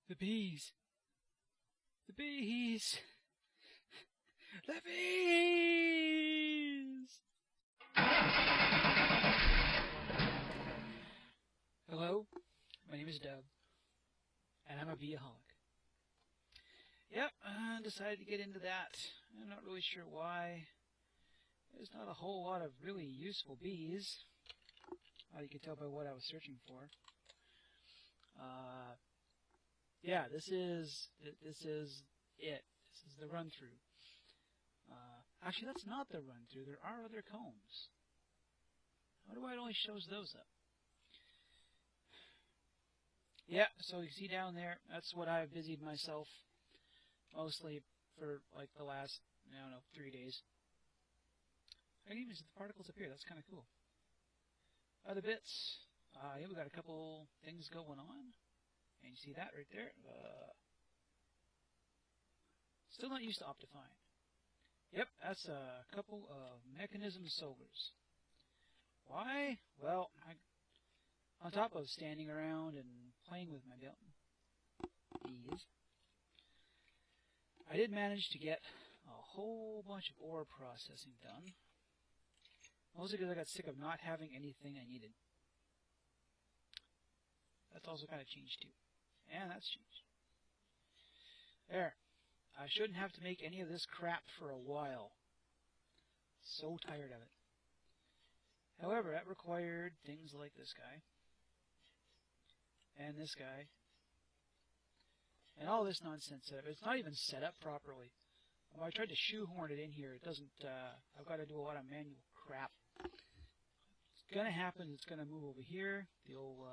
The bees! The bees! The bees! Hello, my name is Dub, and I'm a beeholic. Yep, I decided to get into that. I'm not really sure why. There's not a whole lot of really useful bees. You can tell by what I was searching for. Yeah, this is it. This is the run-through. Actually, that's not the run-through. There are other combs. How do it only shows those up? Yeah, so you see down there, that's what I've busied myself mostly for like the last, 3 days. I can even see the particles up here. That's kind of cool. Other bits. Yeah, we got a couple things going on. And you see that right there. Still not used to Optifine. Yep, that's a couple of Mekanism solars. Why? Well, on top of standing around and playing with my bees, I did manage to get a whole bunch of ore processing done. Mostly because I got sick of not having anything I needed. That's also kind of changed too. And that's changed. There. I shouldn't have to make any of this crap for a while. So tired of it. However, that required things like this guy. And this guy. And all this nonsense. It's not even set up properly. When I tried to shoehorn it in here, it doesn't, I've got to do a lot of manual crap. It's going to happen. It's going to move over here. The old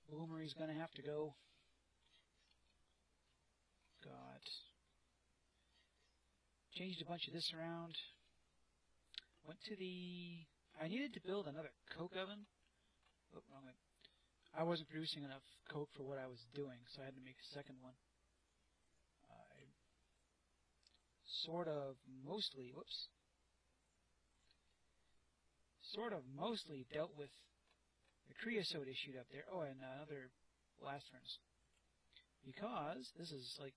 bloomery's going to have to go. Changed a bunch of this around. Went to I needed to build another coke oven. Oh, wrong way. I wasn't producing enough coke for what I was doing, so I had to make a second one. I sort of mostly dealt with the creosote issue up there. Oh, and another blast furnace. Because this is like,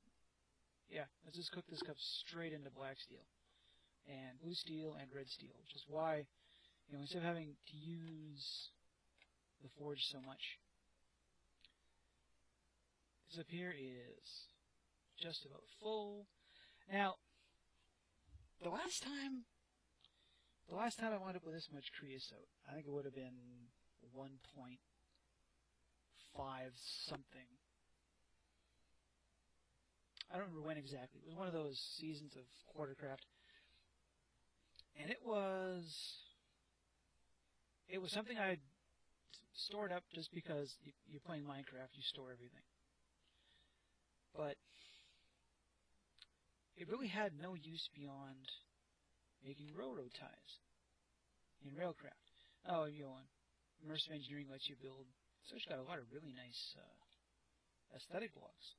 yeah, let's just cook this stuff straight into black steel. And blue steel and red steel, which is why, instead of having to use the forge so much, this up here is just about full. Now, the last time I wound up with this much creosote, I think it would have been 1.5 something. I don't remember when exactly. It was one of those seasons of Quartercraft. And it was something I stored up just because you're playing Minecraft, you store everything. But it really had no use beyond making railroad ties in Railcraft. Oh, Immersive Engineering lets you build. So it's got a lot of really nice aesthetic blocks.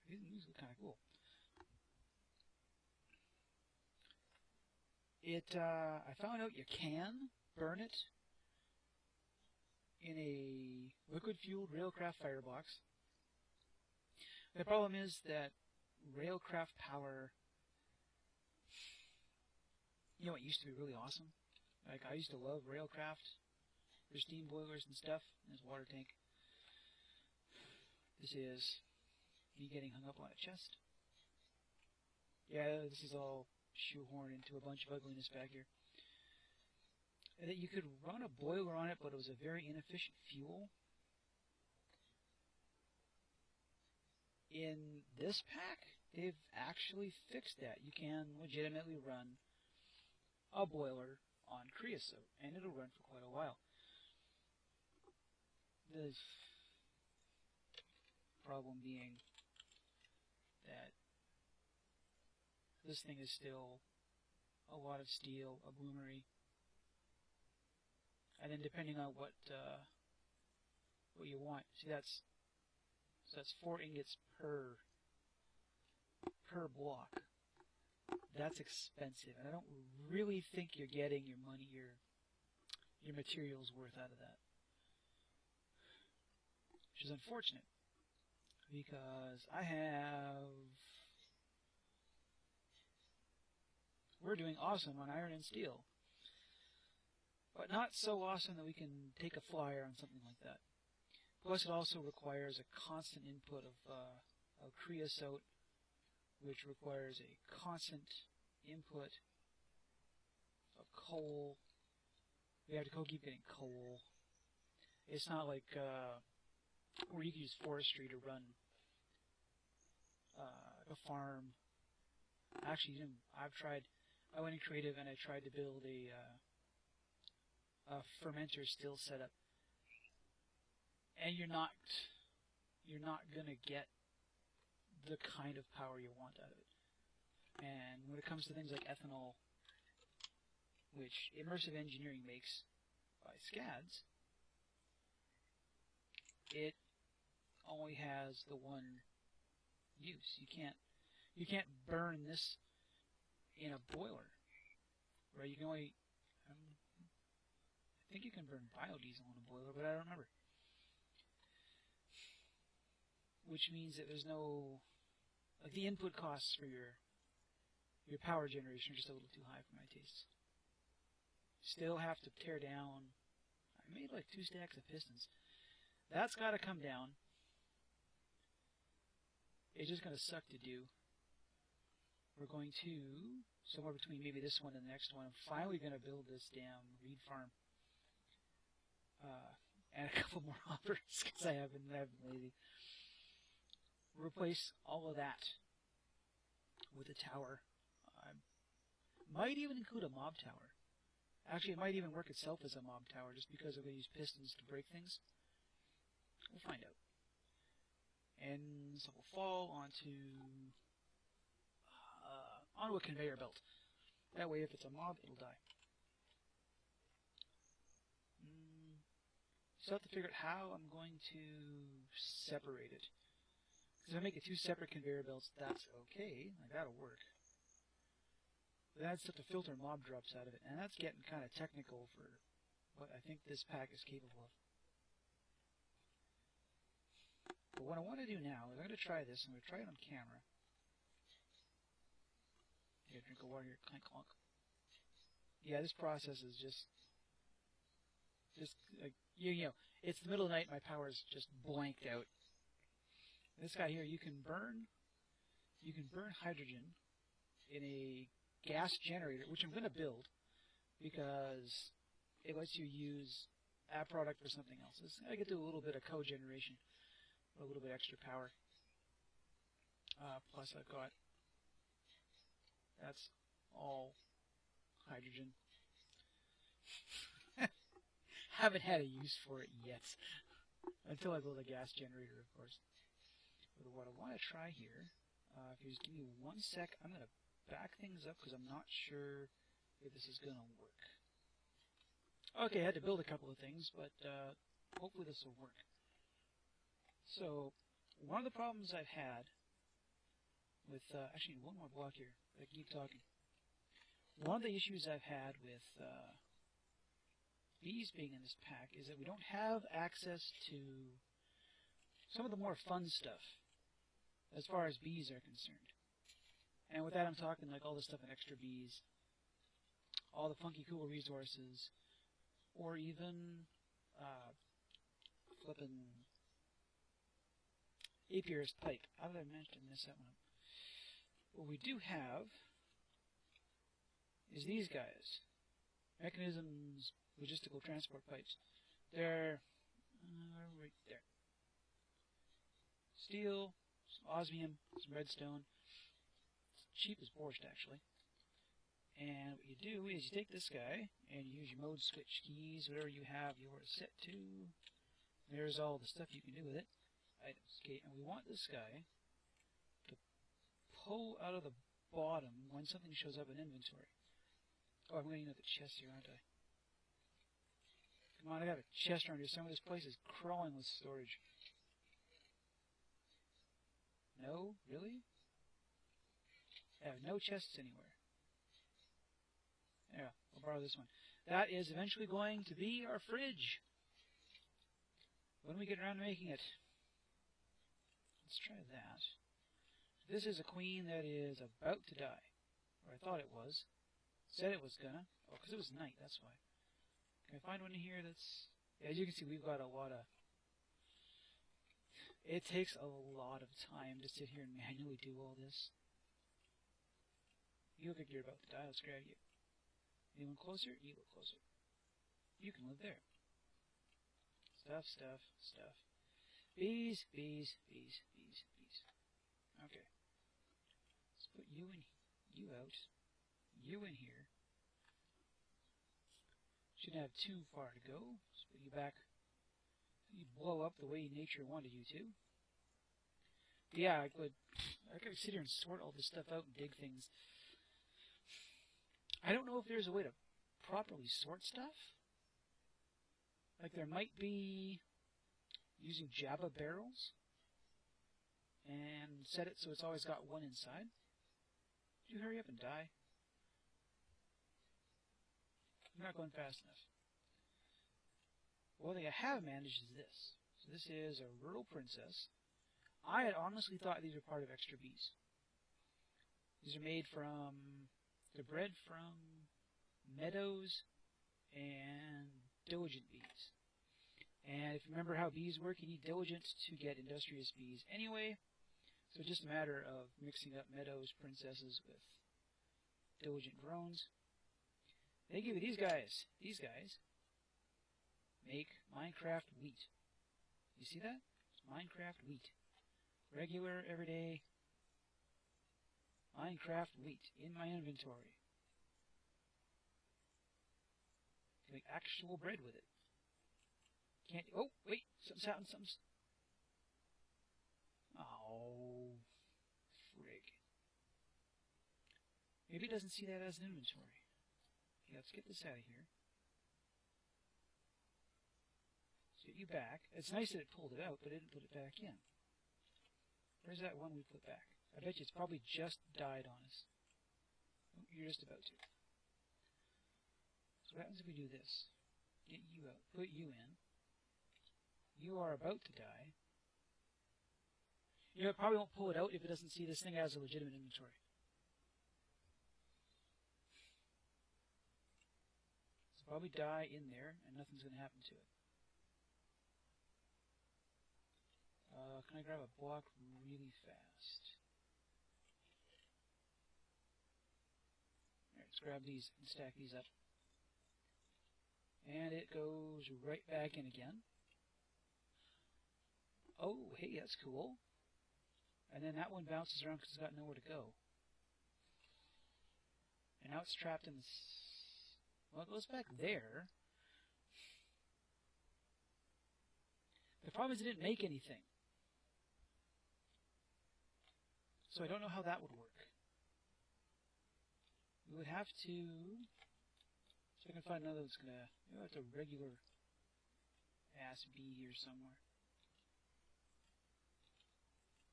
These look kind of cool. I found out you can burn it in a liquid-fueled Railcraft firebox. The problem is that Railcraft power, it used to be really awesome. Like, I used to love Railcraft, their steam boilers and stuff, and his water tank. This is me getting hung up on a chest. Yeah, this is all shoehorned into a bunch of ugliness back here. And that you could run a boiler on it, but it was a very inefficient fuel. In this pack, they've actually fixed that. You can legitimately run a boiler on creosote, and it'll run for quite a while. The problem being that this thing is still a lot of steel, a bloomery, and then depending on what you want. See, that's 4 ingots per block. That's expensive, and I don't really think you're getting your money, your materials worth out of that, which is unfortunate. because we're doing awesome on iron and steel, but not so awesome that we can take a flyer on something like that. Plus, it also requires a constant input of creosote, which requires a constant input of coal. We have to keep getting coal. It's not like where you can use forestry to run a farm. Actually, I went in creative and I tried to build a fermenter still setup, and you're not gonna get the kind of power you want out of it. And when it comes to things like ethanol, which Immersive Engineering makes by SCADs, it only has the one use. You can't burn this in a boiler, right? You can only, I think you can burn biodiesel in a boiler, but I don't remember. Which means that there's no, like, the input costs for your power generation are just a little too high for my tastes. Still have to tear down. I made like 2 stacks of pistons. That's got to come down. It's just going to suck to do. We're going to, somewhere between maybe this one and the next one, I'm finally going to build this damn reed farm. And a couple more hoppers, because I haven't lazy. Replace all of that with a tower. Might even include a mob tower. Actually, it might even work itself as a mob tower, just because I'm going to use pistons to break things. We'll find out. And so we'll fall onto a conveyor belt. That way, if it's a mob, it'll die. So I have to figure out how I'm going to separate it. Because if I make it 2 separate conveyor belts, that's okay. Like, that'll work. But then I'd still have to filter mob drops out of it. And that's getting kind of technical for what I think this pack is capable of. But what I want to do now is I'm going to try this. I'm going to try it on camera. Here, drink of water here. Clank, clunk. Yeah, this process is just like, you know, it's the middle of the night. My power's just blanked out. This guy here, you can burn hydrogen in a gas generator, which I'm going to build because it lets you use a product for something else. I get to do a little bit of cogeneration, a little bit extra power. Plus I've got, that's all hydrogen. Haven't had a use for it yet, until I build a gas generator, of course. But what I want to try here, if you just give me 1 sec, I'm going to back things up because I'm not sure if this is going to work. Okay, I had to build a couple of things, but hopefully this will work. So, one of the problems I've had with, actually one more block here, I keep talking. One of the issues I've had with bees being in this pack is that we don't have access to some of the more fun stuff as far as bees are concerned. And with that I'm talking like all the stuff in extra bees, all the funky cool resources, or even flippin' apiarist pipe. How did I mention this that one? What we do have is these guys. Mekanism's logistical transport pipes. They're right there. Steel, some osmium, some redstone. It's cheap as borscht, actually. And what you do is you take this guy and you use your mode switch keys, whatever you have yours set to. There's all the stuff you can do with it. Items. Okay, and we want this guy to pull out of the bottom when something shows up in inventory. Oh, I'm going to need the chest here, aren't I? Come on, I got a chest around here. Some of this place is crawling with storage. No? Really? I have no chests anywhere. Yeah, I'll borrow this one. That is eventually going to be our fridge. When we get around to making it. Let's try that. This is a queen that is about to die. Or I thought it was. Said it was gonna. Oh, because it was night, that's why. Can I find one in here that's... Yeah, as you can see, we've got a lot of... It takes a lot of time to sit here and manually do all this. You look like you're about to die, let's grab you. Anyone closer? You look closer. You can live there. Stuff, stuff, stuff. Bees, bees, bees, bees, bees. Okay. Let's put you in, you out, you in here. Shouldn't have too far to go. Let's put you back. You blow up the way nature wanted you to. But yeah, I could sit here and sort all this stuff out and dig things. I don't know if there's a way to properly sort stuff. Like there might be using Java barrels and set it so it's always got one inside. Would you hurry up and die? You're not going fast enough. One thing I have managed is this. So this is a rural princess. I had honestly thought these were part of extra bees. These are made from... They're bred from meadows and diligent bees. And if you remember how bees work, you need diligent to get industrious bees anyway. So it's just a matter of mixing up meadows, princesses with diligent drones. They give you these guys. These guys make Minecraft wheat. You see that? It's Minecraft wheat. Regular, everyday Minecraft wheat in my inventory. Can make actual bread with it. Can't. Oh, wait. Something's happened. Something's. Oh, frig. Maybe it doesn't see that as an inventory. Okay, let's get this out of here. Get you back. It's nice that it pulled it out, but it didn't put it back in. Where's that one we put back? I bet you it's probably just died on us. Oh, you're just about to. So what happens if we do this? Get you out. Put you in. You are about to die. You know, it probably won't pull it out if it doesn't see this thing as a legitimate inventory. So probably die in there, and nothing's going to happen to it. Can I grab a block really fast? Alright, let's grab these and stack these up. And it goes right back in again. Oh, hey, that's cool. And then that one bounces around because it's got nowhere to go. And now it's trapped in this... Well, it goes back there. The problem is it didn't make anything. So I don't know how that would work. We would have to... So I can find another that's gonna... You know, it's a regular ass bee here somewhere.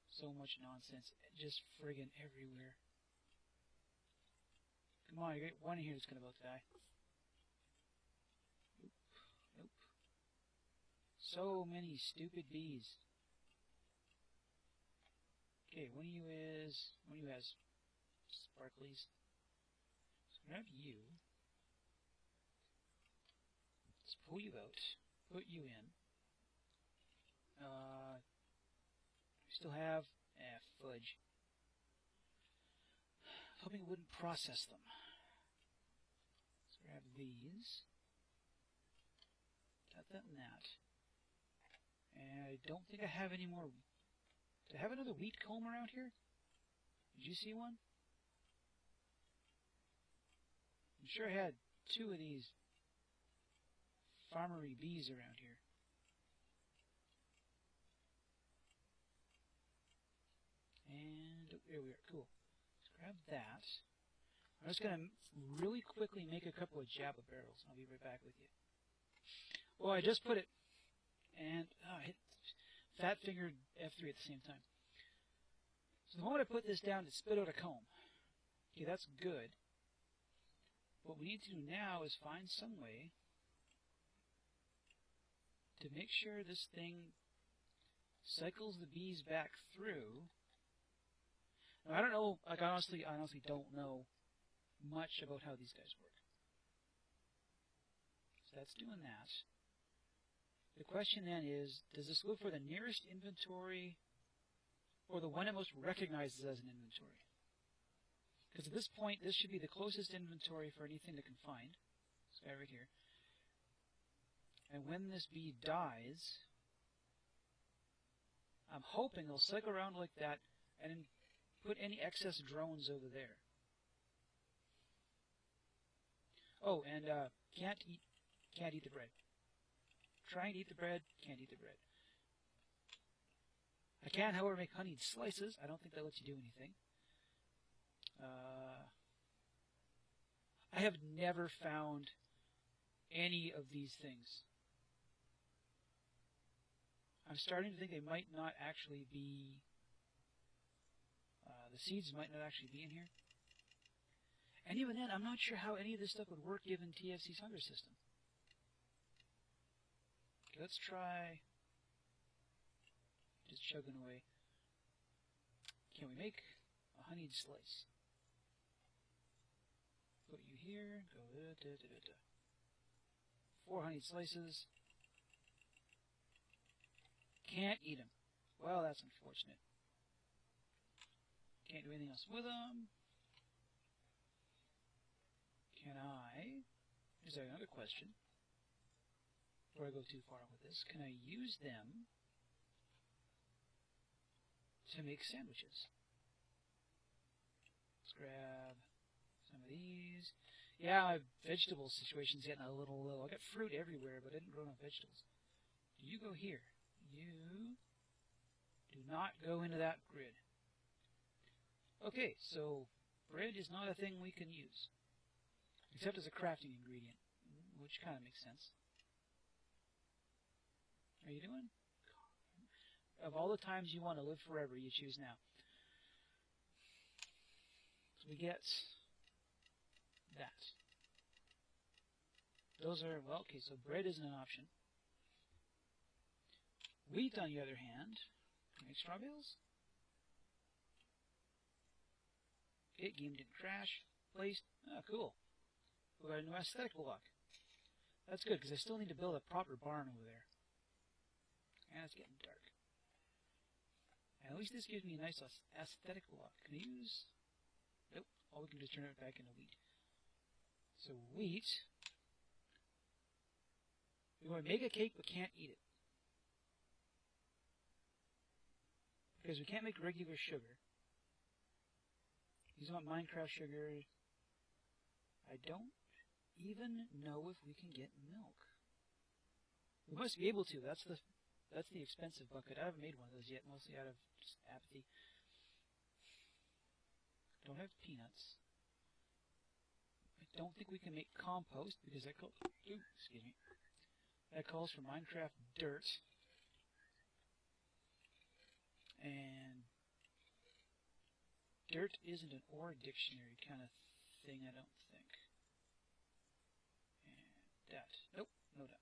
So much nonsense. Just friggin' everywhere. Come on, you got one here that's gonna about to die. Nope. Nope. So many stupid bees. Okay, one of you has sparklies. So grab you. Let's pull you out. Put you in. We still have fudge. Hoping it wouldn't process them. Let's grab these. Got that and that. And I don't think I have any more. Do I have another wheat comb around here? Did you see one? I'm sure I had two of these farmery bees around here. And there we are. Cool. Let's grab that. I'm just going to really quickly make a couple of Java barrels. I'll be right back with you. Well, I just put it, and I hit fat-fingered F3 at the same time. So the moment I put this down, it spit out a comb. Okay, that's good. What we need to do now is find some way to make sure this thing cycles the bees back through. Now, I don't know, like I honestly don't know much about how these guys work. So that's doing that. The question then is, does this look for the nearest inventory or the one it most recognizes as an inventory? Because at this point, this should be the closest inventory for anything it can find. This guy right here. And when this bee dies, I'm hoping they'll cycle around like that and then put any excess drones over there. Oh, and can't eat the bread. Trying to eat the bread, can't eat the bread. I can, however, make honeyed slices. I don't think that lets you do anything. I have never found any of these things. I'm starting to think they might not actually be... the seeds might not actually be in here. And even then, I'm not sure how any of this stuff would work given TFC's hunger system. Okay, let's try just chugging away. Can we make a honeyed slice? Put you here. Go 4 honeyed slices. Can't eat them. Well, that's unfortunate. Can't do anything else with them. Can I... Here's another question. Before I go too far with this, can I use them to make sandwiches? Let's grab some of these. Yeah, my vegetable situation's getting a little low. I got fruit everywhere, but I didn't grow enough vegetables. You go here. You do not go into that grid. Okay, so bread is not a thing we can use. Except as a crafting ingredient, which kind of makes sense. How are you doing? Of all the times you want to live forever, you choose now. So we get that. Those are, well, okay, so bread isn't an option. Wheat, on the other hand, can we make straw bales? Okay, game didn't crash. Placed. Ah, cool. We got a new aesthetic block. That's good, because I still need to build a proper barn over there. And it's getting dark. And at least this gives me a nice aesthetic block. Can I use... Nope. All we can do is turn it back into wheat. So wheat... We want to make a cake, but can't eat it. Because we can't make regular sugar. These want Minecraft sugar. I don't even know if we can get milk. We must be able to. That's the expensive bucket. I haven't made one of those yet, mostly out of just apathy. Don't have peanuts. I don't think we can make compost because that that calls for Minecraft dirt. And dirt isn't an ore dictionary kind of thing, I don't think. And that. Nope, no that.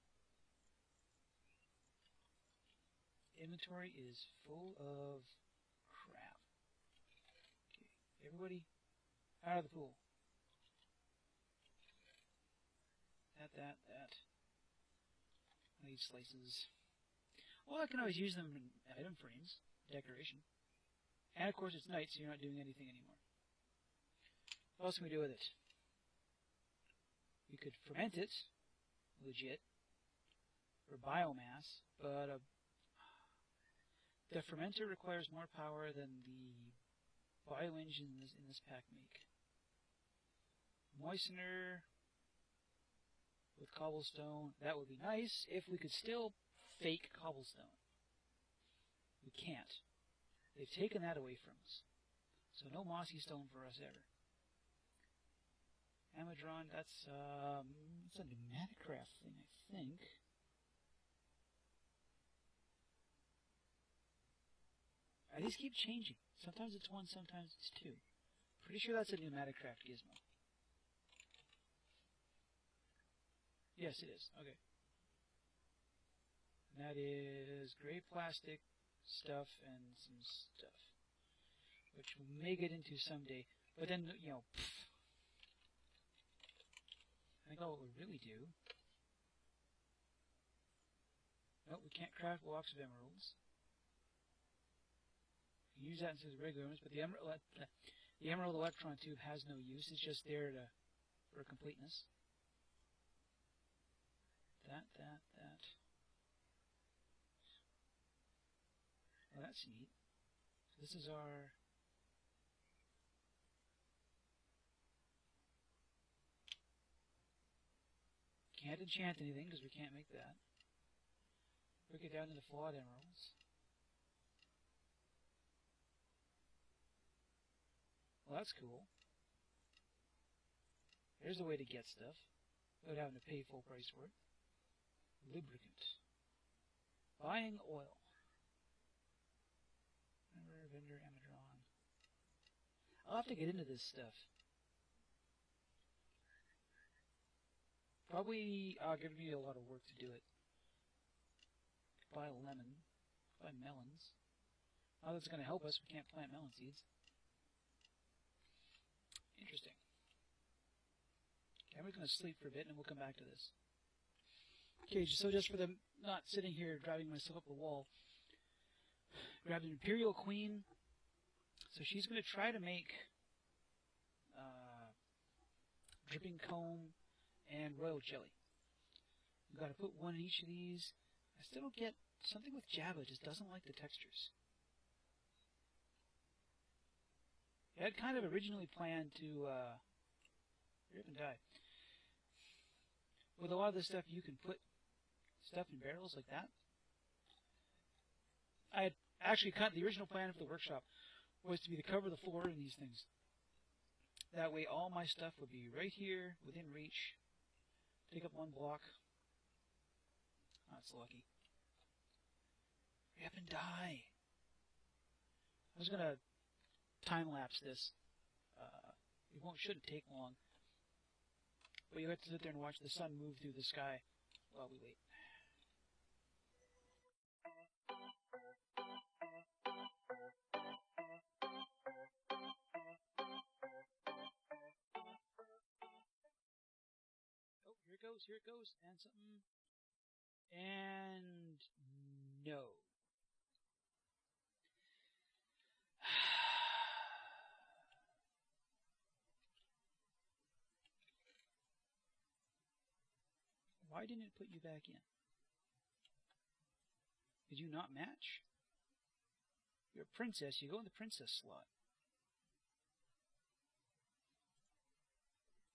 Inventory is full of crap. Okay, everybody out of the pool. That. I need slices. Well, I can always use them in item frames, decoration. And of course it's night, so you're not doing anything anymore. What else can we do with it? We could ferment it, legit, for biomass, but the fermenter requires more power than the bioengines in this pack make. Moistener with cobblestone, that would be nice if we could still fake cobblestone. We can't. They've taken that away from us. So no mossy stone for us ever. Amadron, that's a Pneumaticraft thing, I think. These keep changing. Sometimes it's 1, sometimes it's 2. Pretty sure that's a Pneumaticraft gizmo. Yes, it is. Okay. And that is gray plastic, stuff and some stuff, which we may get into someday. But then, you know, I think all what we really do. Nope, we can't craft blocks of emeralds. We can use that instead of regular emeralds, but the emerald electron tube has no use. It's just there for completeness. That. Oh, that's neat. So this is our... Can't enchant anything because we can't make that. Break it down into flawed emeralds. Well, that's cool. There's a way to get stuff without having to pay full price for it. Lubricant. Buying oil. Member, vendor, Amadron. I'll have to get into this stuff. Probably going to be a lot of work to do it. Buy a lemon. Buy melons. How that's going to help us, we can't plant melon seeds. Interesting. Okay, I'm going to sleep for a bit and we'll come back to this. Okay, so just for the not sitting here driving myself up the wall, grabbed an Imperial Queen. So she's going to try to make dripping comb and royal jelly. We've got to put one in each of these. I still don't get something with Java. Just doesn't like the textures. I had kind of originally planned to rip and die. With a lot of this stuff, you can put stuff in barrels like that. I had actually cut the original plan for the workshop was to be to cover the floor in these things. That way, all my stuff would be right here within reach. Take up one block. Oh, that's lucky. Hurry up and die. I was gonna time lapse this. Shouldn't take long. But you have to sit there and watch the sun move through the sky while we wait. Oh, here it goes, and something. And no. Why didn't it put you back in? Did you not match? You're a princess, you go in the princess slot.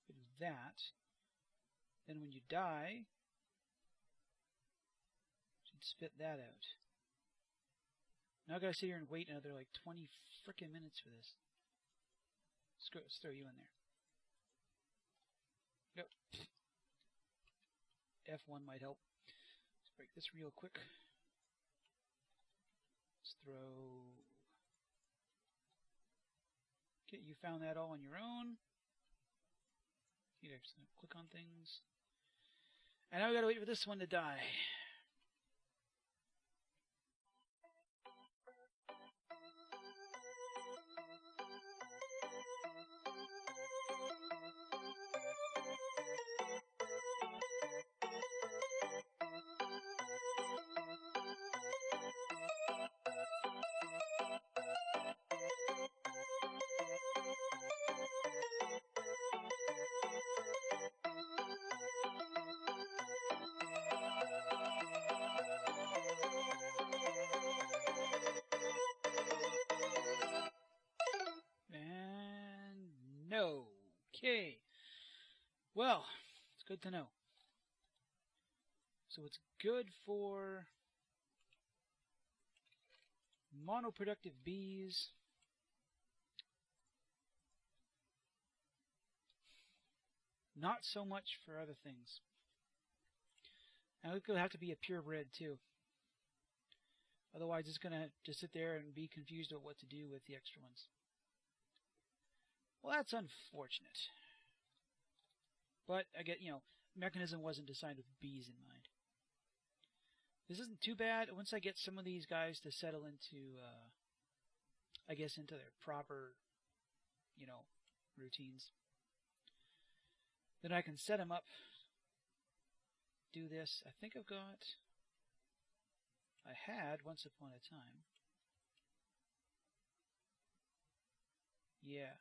Do that. Then when you die, you should spit that out. Now I gotta sit here and wait another like 20 frickin' minutes for this. Let's throw you in there. Yep. F1 might help. Let's break this real quick. Let's throw... Okay, you found that all on your own. You actually click on things. And now we gotta wait for this one to die. Okay. Well, it's good to know. So it's good for monoproductive bees. Not so much for other things. Now it's going to have to be a purebred too. Otherwise it's going to just sit there and be confused about what to do with the extra ones. Well, that's unfortunate. But, I get, Mechanism wasn't designed with bees in mind. This isn't too bad. Once I get some of these guys to settle into, I guess, into their proper, routines, then I can set them up, do this. I think I had once upon a time. Yeah.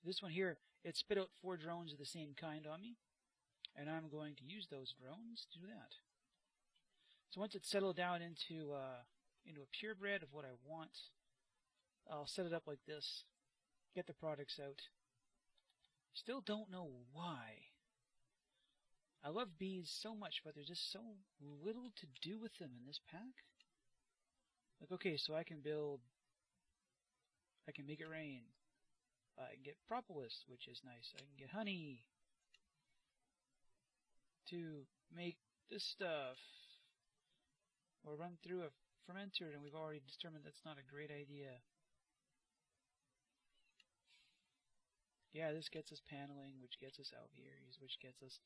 This one here, it spit out 4 drones of the same kind on me, and I'm going to use those drones to do that. So once it's settled down into a purebred of what I want, I'll set it up like this, get the products out. Still don't know why. I love bees so much, but there's just so little to do with them in this pack. Like, okay, so I can make it rain. I can get propolis, which is nice. I can get honey to make this stuff. Or run through a fermenter, and we've already determined that's not a great idea. Yeah, this gets us paneling, which gets us alveoles, which gets us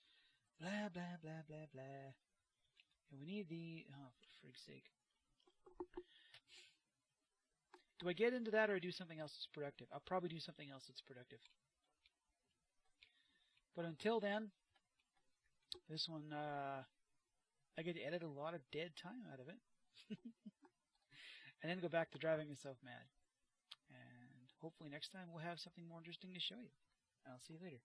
blah, blah, blah, blah, blah. And we need oh, for frig's sake. Do I get into that or do something else that's productive? I'll probably do something else that's productive. But until then, this one, I get to edit a lot of dead time out of it. And then go back to driving myself mad. And hopefully next time we'll have something more interesting to show you. I'll see you later.